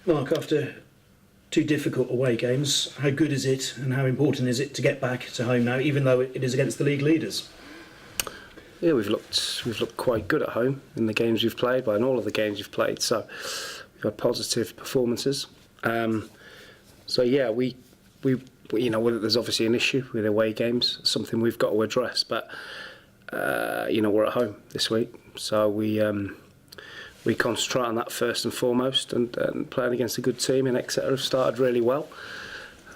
Mark, after two difficult away games, how good is it and how important is it to get back to home now, even though it is against the league leaders? Yeah, we've looked quite good at home in the games we've played, but in all of the games we've played. So we've had positive performances. So yeah, we there's obviously an issue with away games, something we've got to address. But we're at home this week, so we concentrate on that first and foremost, and playing against a good team in Exeter have started really well,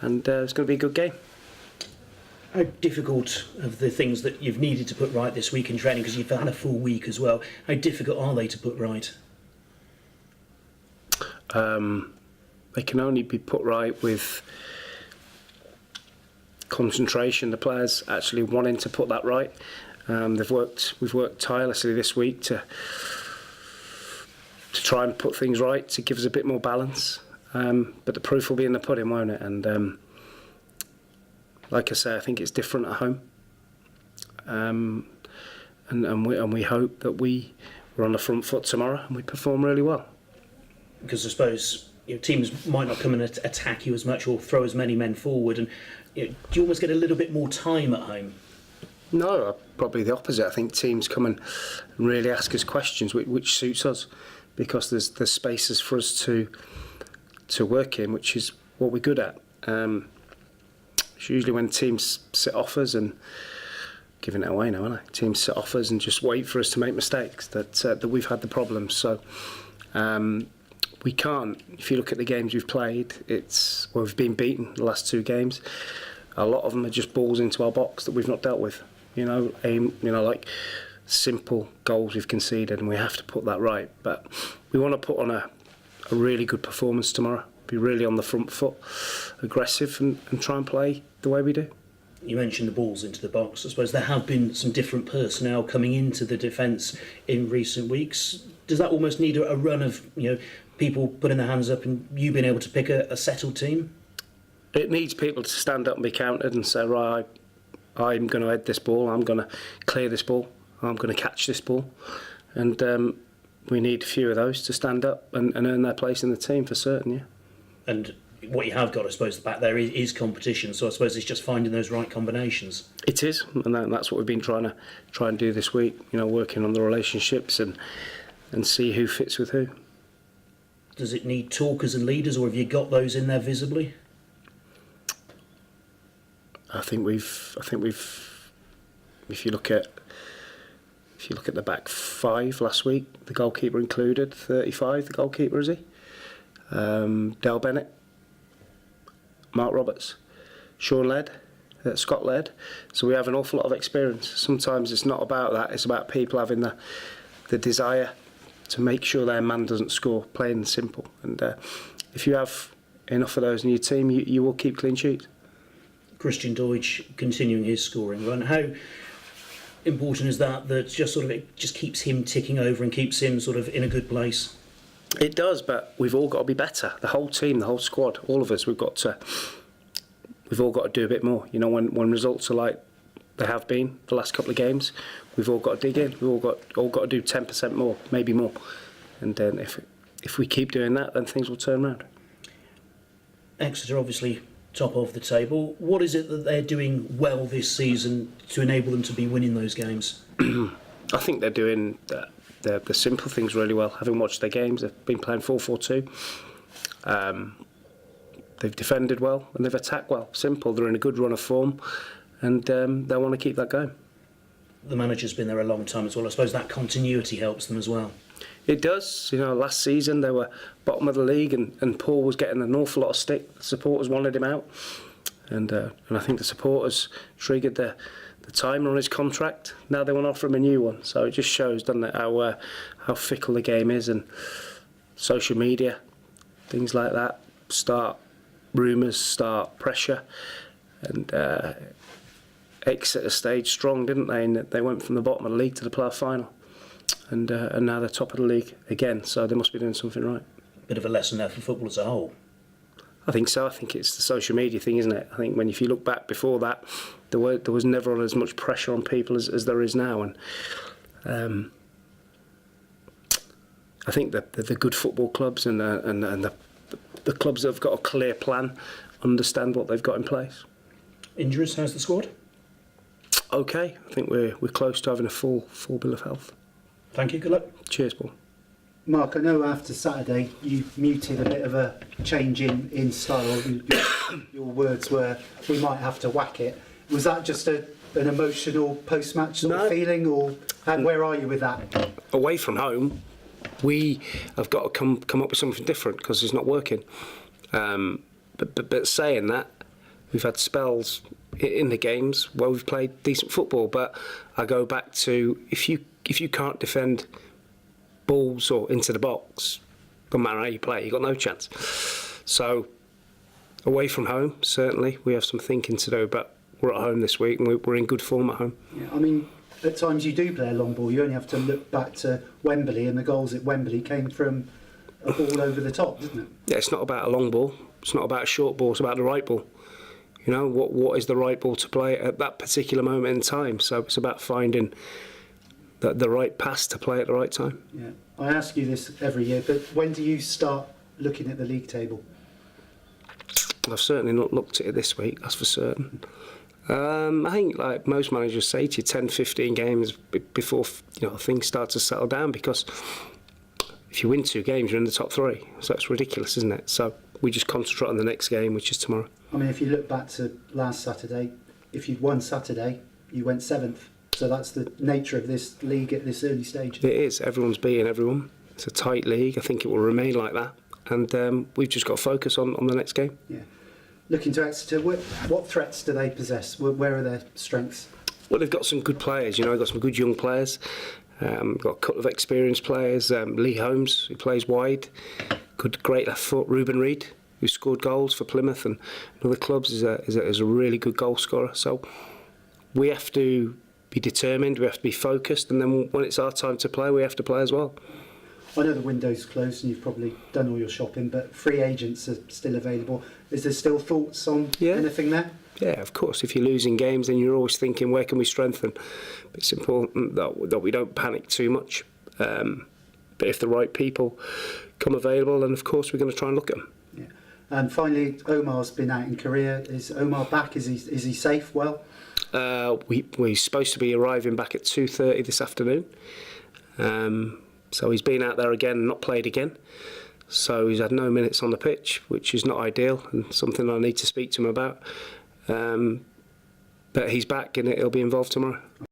and it's going to be a good game. How difficult of the things that you've needed to put right this week in training, because you've had a full week as well, how difficult are they to put right? They can only be put right with concentration, the players actually wanting to put that right. We've worked tirelessly this week to try and put things right, to give us a bit more balance. But the proof will be in the pudding, won't it? And like I say, I think it's different at home. And we hope that we're on the front foot tomorrow and we perform really well. Because I suppose teams might not come and attack you as much or throw as many men forward, and do you almost get a little bit more time at home? No, probably the opposite. I think teams come and really ask us questions, which suits us, because there's spaces for us to work in, which is what we're good at. It's usually when teams sit off us, and giving it away now, aren't I? Teams sit off us and just wait for us to make mistakes that we've had the problems. So we can't. If you look at the games we've played, we've been beaten the last two games. A lot of them are just balls into our box that we've not dealt with. Like simple goals we've conceded, and we have to put that right. But we want to put on a really good performance tomorrow. Be really on the front foot, aggressive, and try and play the way we do. You mentioned the balls into the box. I suppose there have been some different personnel coming into the defence in recent weeks. Does that almost need a run of people putting their hands up and you being able to pick a settled team? It needs people to stand up and be counted and say, right, I'm going to head this ball, I'm going to clear this ball, I'm going to catch this ball. And we need a few of those to stand up and earn their place in the team for certain, yeah. And what you have got, I suppose, back there is competition, so I suppose it's just finding those right combinations. It is, and that's what we've been trying to do this week, working on the relationships and see who fits with who. Does it need talkers and leaders, or have you got those in there visibly? I think we've. If you look at the back five last week, the goalkeeper included, 35. The goalkeeper, is he? Del Bennett, Mark Roberts, Sean Led, Scott Led. So we have an awful lot of experience. Sometimes it's not about that. It's about people having the desire to make sure their man doesn't score, plain and simple. And if you have enough of those in your team, you will keep clean sheets. Christian Deutsch continuing his scoring run. How important is that it just keeps him ticking over and keeps him sort of in a good place? It does, but we've all got to be better. The whole team, the whole squad, all of us, we've all got to do a bit more. When results are like they have been the last couple of games, we've all got to dig in. We've all got to do 10% more, maybe more. And then if we keep doing that, then things will turn around. Exeter obviously top of the table. What is it that they're doing well this season to enable them to be winning those games? I think they're doing the simple things really well. Having watched their games, they've been playing 4-4-2. They've defended well and they've attacked well. Simple. They're in a good run of form, and they want to keep that going. The manager's been there a long time as well. I suppose that continuity helps them as well. It does. Last season they were bottom of the league, and Paul was getting an awful lot of stick. The supporters wanted him out, and I think the supporters triggered the timer on his contract. Now they want to offer him a new one. So it just shows, doesn't it, how fickle the game is, and social media, things like that, start rumours, start pressure, and Exeter stayed strong, didn't they? And they went from the bottom of the league to the playoff final, and now they're top of the league again. So they must be doing something right. Bit of a lesson there for football as a whole. I think so. I think it's the social media thing, isn't it? I think if you look back before that, there was never as much pressure on people as there is now, and I think that the good football clubs and the the clubs that have got a clear plan understand what they've got in place. Injuries, how's the squad? Okay, I think we're close to having a full bill of health. Thank you, good luck. Cheers, Paul. Mark, I know after Saturday you muted a bit of a change in style. Your words were, we might have to whack it. Was that just an emotional post-match sort of feeling, or where are you with that? Away from home, we have got to come up with something different because it's not working. But saying that, we've had spells in the games where we've played decent football. But I go back to if you can't defend balls or into the box, no matter how you play, you've got no chance. So away from home, certainly we have some thinking to do, but we're at home this week and we're in good form at home. Yeah, I mean, at times you do play a long ball. You only have to look back to Wembley, and the goals at Wembley came from a ball over the top, didn't it? Yeah, it's not about a long ball. It's not about a short ball. It's about the right ball. You know, what is the right ball to play at that particular moment in time? So it's about finding the right pass to play at the right time. Yeah, I ask you this every year, but when do you start looking at the league table? I've certainly not looked at it this week, that's for certain. I think, like most managers say to you, 10, 15 games before things start to settle down, because if you win 2 games, you're in the top 3. So that's ridiculous, isn't it? So we just concentrate on the next game, which is tomorrow. I mean, if you look back to last Saturday, if you'd won Saturday, you went 7th. So that's the nature of this league at this early stage. It is. Everyone's beating everyone. It's a tight league. I think it will remain like that. And we've just got to focus on the next game. Yeah. Looking to Exeter, what threats do they possess? Where are their strengths? Well, they've got some good players. They've got some good young players. Got a couple of experienced players. Lee Holmes, who plays wide. Great left foot. Ruben Reid, who scored goals for Plymouth and other clubs, is a really good goal scorer. So we have to be determined, we have to be focused, and then when it's our time to play, we have to play as well. I know the window's closed and you've probably done all your shopping, but free agents are still available. Is there still thoughts on anything there? Yeah, of course. If you're losing games, then you're always thinking, where can we strengthen? But it's important that we don't panic too much. But if the right people come available, then of course we're going to try and look at them. Yeah. And finally, Omar's been out in Korea. Is Omar back? Is he safe? Well, we're supposed to be arriving back at 2:30 this afternoon. So he's been out there again and not played again. So he's had no minutes on the pitch, which is not ideal and something I need to speak to him about. But he's back and he'll be involved tomorrow.